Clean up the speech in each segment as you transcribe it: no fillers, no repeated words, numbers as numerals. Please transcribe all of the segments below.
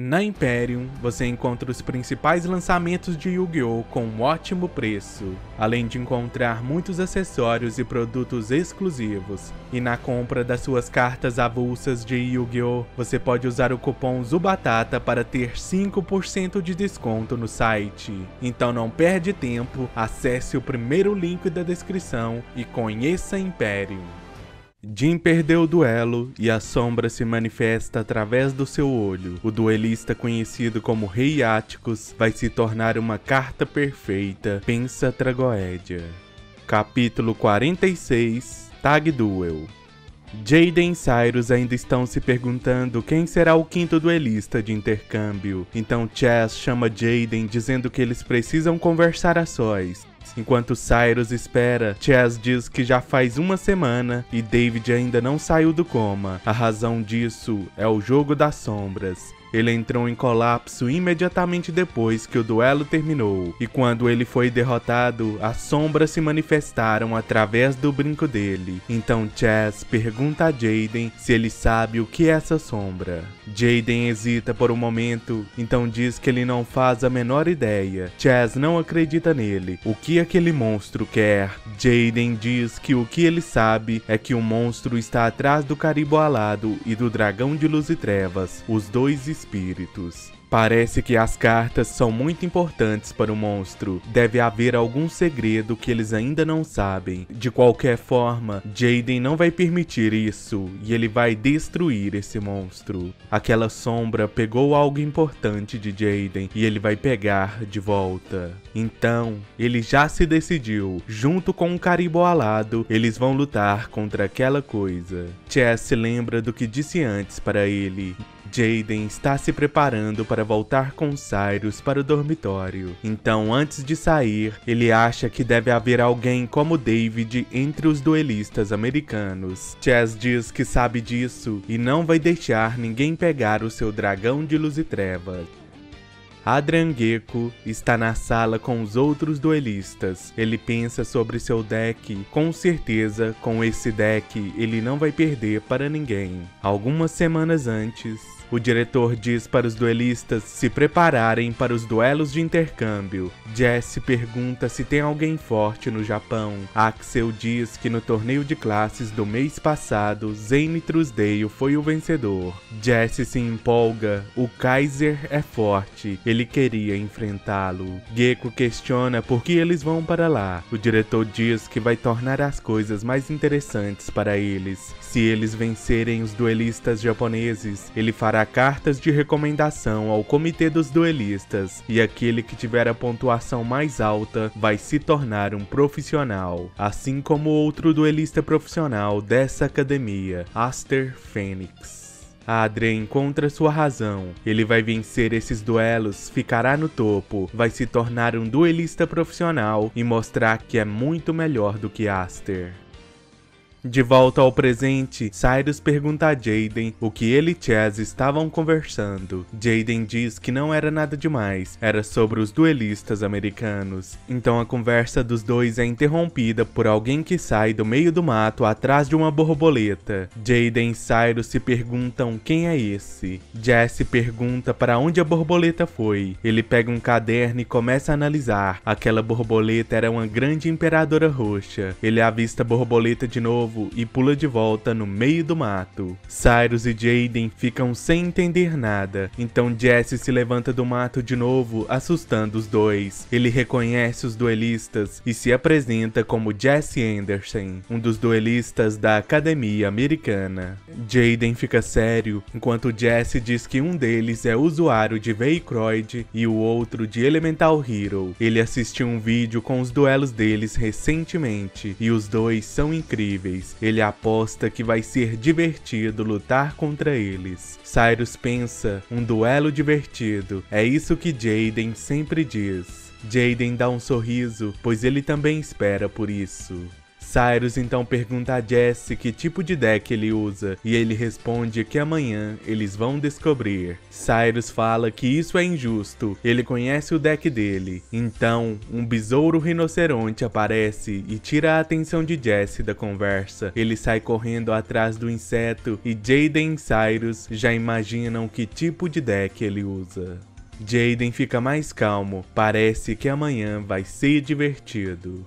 Na Imperium, você encontra os principais lançamentos de Yu-Gi-Oh! Com um ótimo preço, além de encontrar muitos acessórios e produtos exclusivos. E na compra das suas cartas avulsas de Yu-Gi-Oh! Você pode usar o cupom ZUBATATA para ter 5% de desconto no site. Então não perde tempo, acesse o primeiro link da descrição e conheça a Imperium. Jin perdeu o duelo e a sombra se manifesta através do seu olho. O duelista conhecido como Rei Áticos vai se tornar uma carta perfeita, pensa Tragoédia. Capítulo 46, Tag Duel. Jaden e Cyrus ainda estão se perguntando quem será o quinto duelista de intercâmbio. Então Chaz chama Jaden dizendo que eles precisam conversar a sós. Enquanto Cyrus espera, Chaz diz que já faz uma semana e David ainda não saiu do coma. A razão disso é o jogo das sombras. Ele entrou em colapso imediatamente depois que o duelo terminou, e quando ele foi derrotado, as sombras se manifestaram através do brinco dele. Então Chaz pergunta a Jaden se ele sabe o que é essa sombra. Jaden hesita por um momento, então diz que ele não faz a menor ideia. Chaz não acredita nele. O que aquele monstro quer? Jaden diz que o que ele sabe é que o monstro está atrás do Caribo Alado e do Dragão de Luz e Trevas, os dois espíritos. Parece que as cartas são muito importantes para o monstro. Deve haver algum segredo que eles ainda não sabem. De qualquer forma, Jaden não vai permitir isso e ele vai destruir esse monstro. Aquela sombra pegou algo importante de Jaden e ele vai pegar de volta. Então, ele já se decidiu. Junto com o Caribo Alado, eles vão lutar contra aquela coisa. Chaz se lembra do que disse antes para ele. Jaden está se preparando para voltar com Cyrus para o dormitório. Então, antes de sair, ele acha que deve haver alguém como David entre os duelistas americanos. Chaz diz que sabe disso e não vai deixar ninguém pegar o seu dragão de luz e trevas. Adrian Gecko está na sala com os outros duelistas. Ele pensa sobre seu deck. Com certeza, com esse deck, ele não vai perder para ninguém. Algumas semanas antes, o diretor diz para os duelistas se prepararem para os duelos de intercâmbio. Jesse pergunta se tem alguém forte no Japão. Axel diz que no torneio de classes do mês passado, Zane Truesdale foi o vencedor. Jesse se empolga. O Kaiser é forte. Ele queria enfrentá-lo. Gecko questiona por que eles vão para lá. O diretor diz que vai tornar as coisas mais interessantes para eles. Se eles vencerem os duelistas japoneses, ele fará cartas de recomendação ao comitê dos duelistas, e aquele que tiver a pontuação mais alta vai se tornar um profissional, assim como outro duelista profissional dessa academia, Aster Phoenix. Adrian encontra sua razão. Ele vai vencer esses duelos, ficará no topo, vai se tornar um duelista profissional e mostrar que é muito melhor do que Aster. De volta ao presente, Cyrus pergunta a Jaden o que ele e Chaz estavam conversando. Jaden diz que não era nada demais, era sobre os duelistas americanos. Então a conversa dos dois é interrompida por alguém que sai do meio do mato atrás de uma borboleta. Jaden e Cyrus se perguntam quem é esse. Jesse pergunta para onde a borboleta foi. Ele pega um caderno e começa a analisar. Aquela borboleta era uma grande imperadora roxa. Ele avista a borboleta de novo e pula de volta no meio do mato. Cyrus e Jaden ficam sem entender nada, então Jesse se levanta do mato de novo, assustando os dois. Ele reconhece os duelistas e se apresenta como Jesse Anderson, um dos duelistas da academia americana. Jaden fica sério, enquanto Jesse diz que um deles é usuário de Veikroid e o outro de Elemental Hero. Ele assistiu um vídeo com os duelos deles recentemente e os dois são incríveis. Ele aposta que vai ser divertido lutar contra eles. Cyrus pensa, um duelo divertido, é isso que Jaden sempre diz. Jaden dá um sorriso, pois ele também espera por isso. Cyrus então pergunta a Jesse que tipo de deck ele usa, e ele responde que amanhã eles vão descobrir. Cyrus fala que isso é injusto, ele conhece o deck dele. Então, um besouro rinoceronte aparece e tira a atenção de Jesse da conversa. Ele sai correndo atrás do inseto e Jaden e Cyrus já imaginam que tipo de deck ele usa. Jaden fica mais calmo, parece que amanhã vai ser divertido.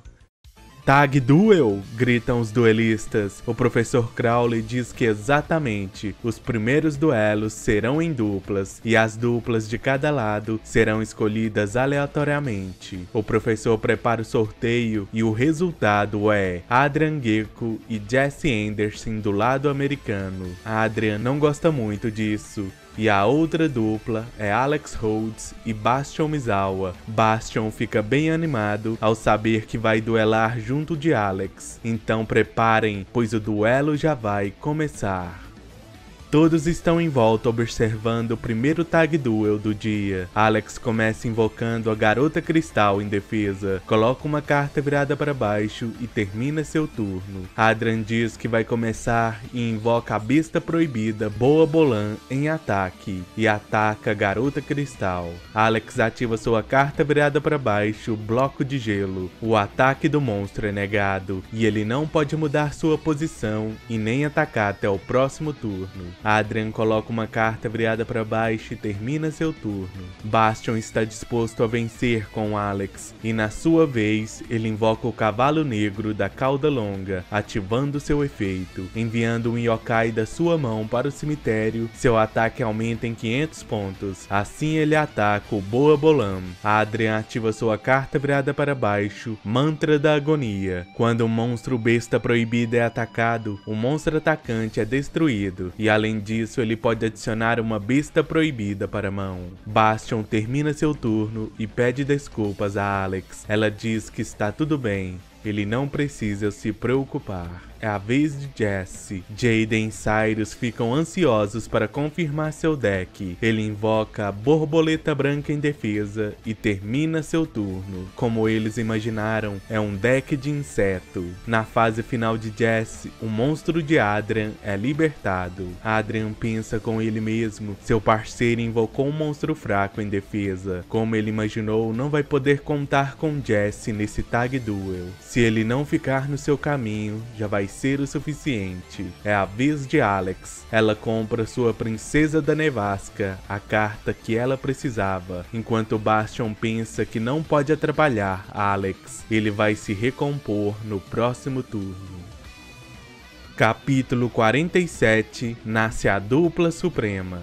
Tag Duel! Gritam os duelistas. O professor Crowley diz que exatamente os primeiros duelos serão em duplas e as duplas de cada lado serão escolhidas aleatoriamente. O professor prepara o sorteio e o resultado é Adrian Gecko e Jesse Anderson do lado americano. Adrian não gosta muito disso. E a outra dupla é Alex Rhodes e Bastion Misawa. Bastion fica bem animado ao saber que vai duelar junto de Alex. Então preparem, pois o duelo já vai começar. Todos estão em volta observando o primeiro Tag Duel do dia. Alex começa invocando a Garota Cristal em defesa, coloca uma carta virada para baixo e termina seu turno. Adrian diz que vai começar e invoca a Besta Proibida Boa-Bolan em ataque e ataca a Garota Cristal. Alex ativa sua carta virada para baixo, Bloco de Gelo. O ataque do monstro é negado e ele não pode mudar sua posição e nem atacar até o próximo turno. Adrian coloca uma carta virada para baixo e termina seu turno. Bastion está disposto a vencer com Alex e na sua vez ele invoca o Cavalo Negro da Cauda Longa, ativando seu efeito. Enviando um yokai da sua mão para o cemitério, seu ataque aumenta em 500 pontos. Assim ele ataca o Boa-Bolan. Adrian ativa sua carta virada para baixo, Mantra da Agonia. Quando um monstro Besta Proibida é atacado, o monstro atacante é destruído e além disso, ele pode adicionar uma Besta Proibida para a mão. Bastion termina seu turno e pede desculpas a Alex. Ela diz que está tudo bem, ele não precisa se preocupar. É a vez de Jesse. Jaden e Cyrus ficam ansiosos para confirmar seu deck. Ele invoca a Borboleta Branca em defesa e termina seu turno. Como eles imaginaram, é um deck de inseto. Na fase final de Jesse, o monstro de Adrian é libertado. Adrian pensa com ele mesmo, seu parceiro invocou um monstro fraco em defesa. Como ele imaginou, não vai poder contar com Jesse nesse Tag Duel. Se ele não ficar no seu caminho, já vai ser o suficiente. É a vez de Alex. Ela compra sua Princesa da Nevasca, a carta que ela precisava, enquanto Bastion pensa que não pode atrapalhar Alex. Ele vai se recompor no próximo turno. Capítulo 47. Nasce a Dupla Suprema.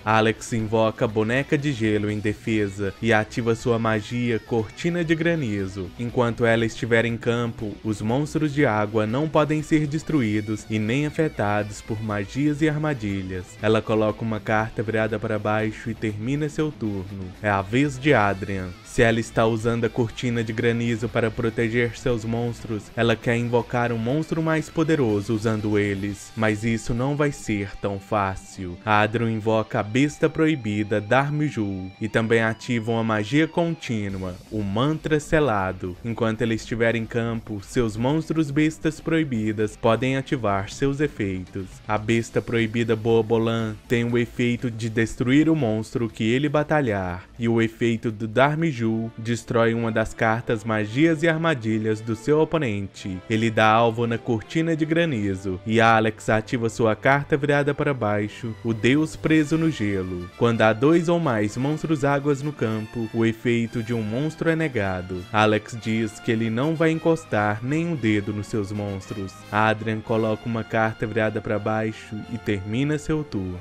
Alex invoca a Boneca de Gelo em defesa e ativa sua magia Cortina de Granizo. Enquanto ela estiver em campo, os monstros de água não podem ser destruídos e nem afetados por magias e armadilhas. Ela coloca uma carta virada para baixo e termina seu turno. É a vez de Adrian. Se ela está usando a Cortina de Granizo para proteger seus monstros, ela quer invocar um monstro mais poderoso usando eles, mas isso não vai ser tão fácil. Adrian invoca a Besta Proibida Darmjul e também ativa uma magia contínua, o Mantra Selado. Enquanto ele estiver em campo, seus monstros bestas proibidas podem ativar seus efeitos. A Besta Proibida Boa-Bolan tem o efeito de destruir o monstro que ele batalhar, e o efeito do Darmjul destrói uma das cartas magias e armadilhas do seu oponente. Ele dá alvo na Cortina de Granizo e Alex ativa sua carta virada para baixo, o Deus Preso no Gelo. Quando há 2 ou mais monstros águas no campo, o efeito de um monstro é negado. Alex diz que ele não vai encostar nem um dedo nos seus monstros. Adrian coloca uma carta virada para baixo e termina seu turno.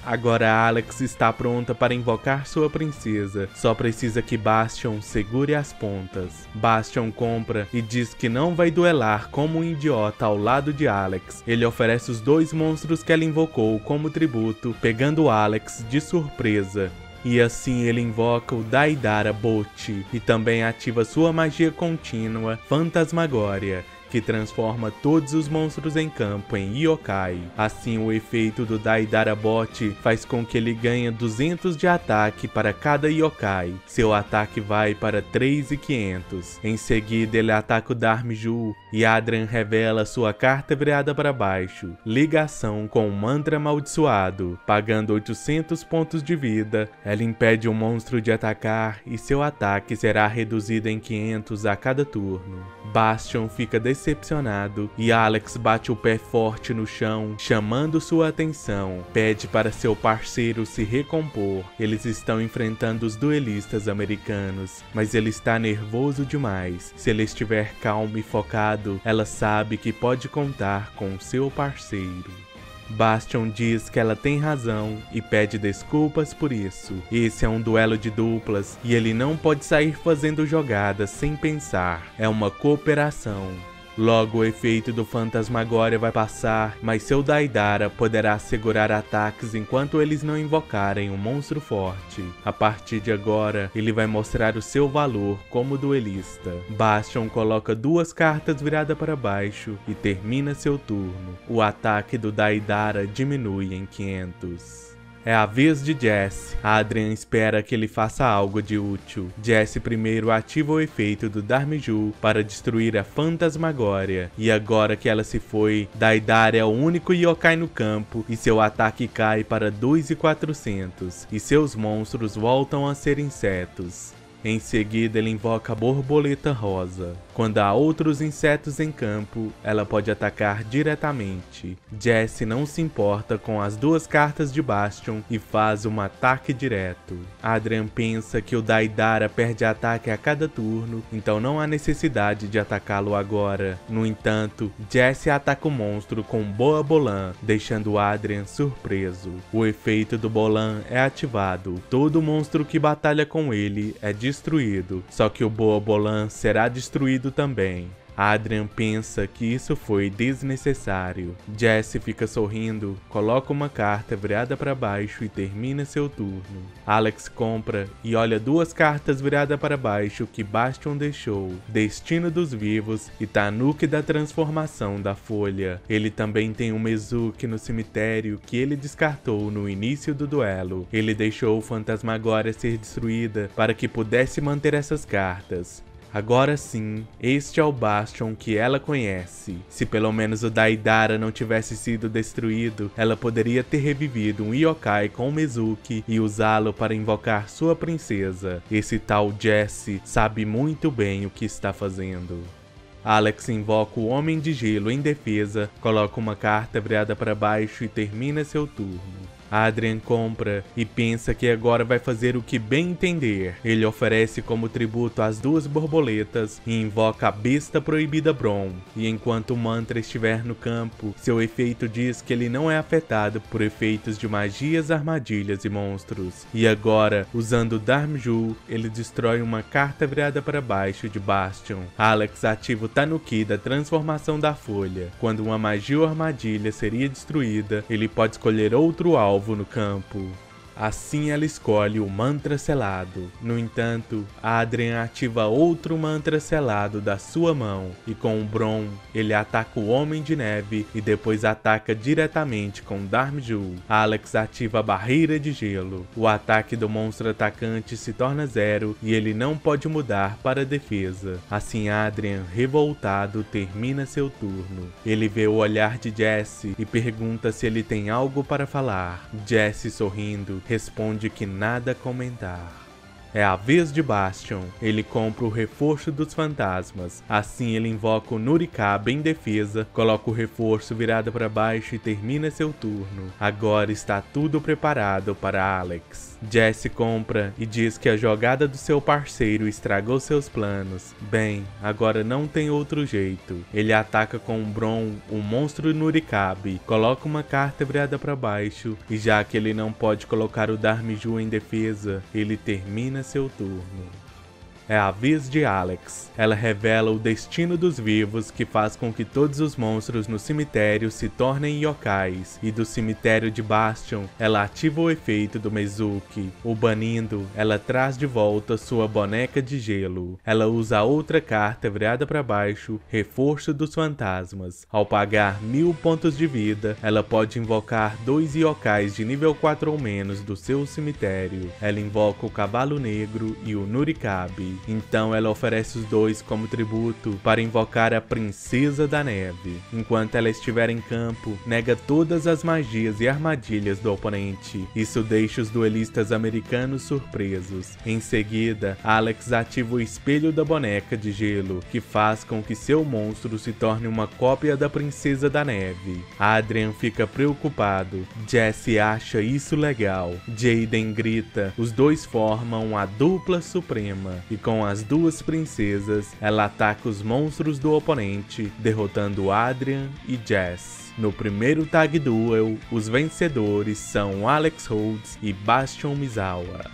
Agora Alex está pronta para invocar sua princesa, só precisa que Bastion segure as pontas. Bastion compra e diz que não vai duelar como um idiota ao lado de Alex. Ele oferece os 2 monstros que ela invocou como tributo, pegando Alex de surpresa. E assim ele invoca o Daidara Bot e também ativa sua magia contínua Fantasmagória. que transforma todos os monstros em campo em yokai. Assim, o efeito do Daidara Bot faz com que ele ganhe 200 de ataque para cada yokai. Seu ataque vai para 3.500. Em seguida, ele ataca o Darmju e Adrian revela sua carta virada para baixo, ligação com o mantra amaldiçoado. Pagando 800 pontos de vida, ela impede o monstro de atacar e seu ataque será reduzido em 500 a cada turno. Bastion fica decepcionado e Alex bate o pé forte no chão, chamando sua atenção. Pede para seu parceiro se recompor. Eles estão enfrentando os duelistas americanos, mas ele está nervoso demais. Se ele estiver calmo e focado, ela sabe que pode contar com seu parceiro. Bastion diz que ela tem razão e pede desculpas por isso. Esse é um duelo de duplas e ele não pode sair fazendo jogadas sem pensar. É uma cooperação. Logo, o efeito do Fantasmagoria vai passar, mas seu Daidara poderá segurar ataques enquanto eles não invocarem um monstro forte. A partir de agora, ele vai mostrar o seu valor como duelista. Bastion coloca 2 cartas viradas para baixo e termina seu turno. O ataque do Daidara diminui em 500. É a vez de Jessie. Adrian espera que ele faça algo de útil. Jessie primeiro ativa o efeito do Darmju para destruir a Fantasmagoria. E agora que ela se foi, Daidara é o único yokai no campo e seu ataque cai para 2.400. E seus monstros voltam a ser insetos. Em seguida, ele invoca a borboleta rosa. Quando há outros insetos em campo, ela pode atacar diretamente. Jessie não se importa com as 2 cartas de Bastion e faz um ataque direto. Adrian pensa que o Daidara perde ataque a cada turno, então não há necessidade de atacá-lo agora. No entanto, Jessie ataca o monstro com Boa Bolan, deixando Adrian surpreso. O efeito do Bolan é ativado. Todo monstro que batalha com ele é destruído, só que o Boa Bolan será destruído também. Adrian pensa que isso foi desnecessário. Jessie fica sorrindo, coloca uma carta virada para baixo e termina seu turno. Alex compra e olha 2 cartas viradas para baixo que Bastion deixou: Destino dos Vivos e Tanuki da Transformação da Folha. Ele também tem um Mezuki no cemitério que ele descartou no início do duelo. Ele deixou o Fantasmagoria ser destruída para que pudesse manter essas cartas. Agora sim, este é o Bastion que ela conhece. Se pelo menos o Daidara não tivesse sido destruído, ela poderia ter revivido um yokai com o Mezuki e usá-lo para invocar sua princesa. Esse tal Jessie sabe muito bem o que está fazendo. Alex invoca o Homem de Gelo em defesa, coloca uma carta virada para baixo e termina seu turno. Adrian compra e pensa que agora vai fazer o que bem entender. Ele oferece como tributo as 2 borboletas e invoca a Besta Proibida Brom. E enquanto o mantra estiver no campo, seu efeito diz que ele não é afetado por efeitos de magias, armadilhas e monstros. E agora, usando o Darmju, ele destrói uma carta virada para baixo de Bastion. Alex ativa o Tanuki da Transformação da Folha. Quando uma magia ou armadilha seria destruída, ele pode escolher outro alvo no campo. Assim ela escolhe o mantra selado. No entanto, Adrian ativa outro mantra selado da sua mão e com o Brom ele ataca o Homem de Neve e depois ataca diretamente com Darmju. Alex ativa a Barreira de Gelo. O ataque do monstro atacante se torna 0 e ele não pode mudar para defesa. Assim Adrian, revoltado, termina seu turno. Ele vê o olhar de Jessie e pergunta se ele tem algo para falar. Jessie, sorrindo, responde que nada a comentar. É a vez de Bastion. Ele compra o reforço dos fantasmas. Assim ele invoca o Nurikabe em defesa, coloca o reforço virado para baixo e termina seu turno. Agora está tudo preparado para Alex. Jessie compra e diz que a jogada do seu parceiro estragou seus planos. Bem, agora não tem outro jeito. Ele ataca com o Brom, o monstro Nurikabe, coloca uma carta virada para baixo e já que ele não pode colocar o Darmju em defesa, ele termina seu turno. é a vez de Alex. Ela revela o destino dos vivos, que faz com que todos os monstros no cemitério se tornem yokais, e do cemitério de Bastion, ela ativa o efeito do Mezuki. O banindo, ela traz de volta sua boneca de gelo. Ela usa a outra carta virada para baixo, reforço dos fantasmas. Ao pagar 1000 pontos de vida, ela pode invocar 2 yokais de nível 4 ou menos do seu cemitério. Ela invoca o Cavalo Negro e o Nurikabe. Então ela oferece os dois como tributo para invocar a Princesa da Neve. Enquanto ela estiver em campo, nega todas as magias e armadilhas do oponente. Isso deixa os duelistas americanos surpresos. Em seguida, Alex ativa o espelho da boneca de gelo, que faz com que seu monstro se torne uma cópia da Princesa da Neve. Adrian fica preocupado. Jesse acha isso legal. Jaden grita. Os dois formam a dupla suprema, e com as duas princesas, ela ataca os monstros do oponente, derrotando Adrian e Jess. No primeiro Tag Duel, os vencedores são Alex Rhodes e Bastion Misawa.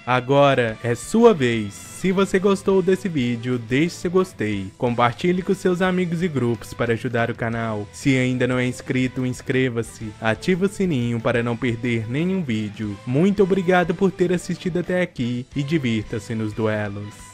Agora é sua vez. Se você gostou desse vídeo, deixe seu gostei, compartilhe com seus amigos e grupos para ajudar o canal. Se ainda não é inscrito, inscreva-se, ative o sininho para não perder nenhum vídeo. Muito obrigado por ter assistido até aqui e divirta-se nos duelos.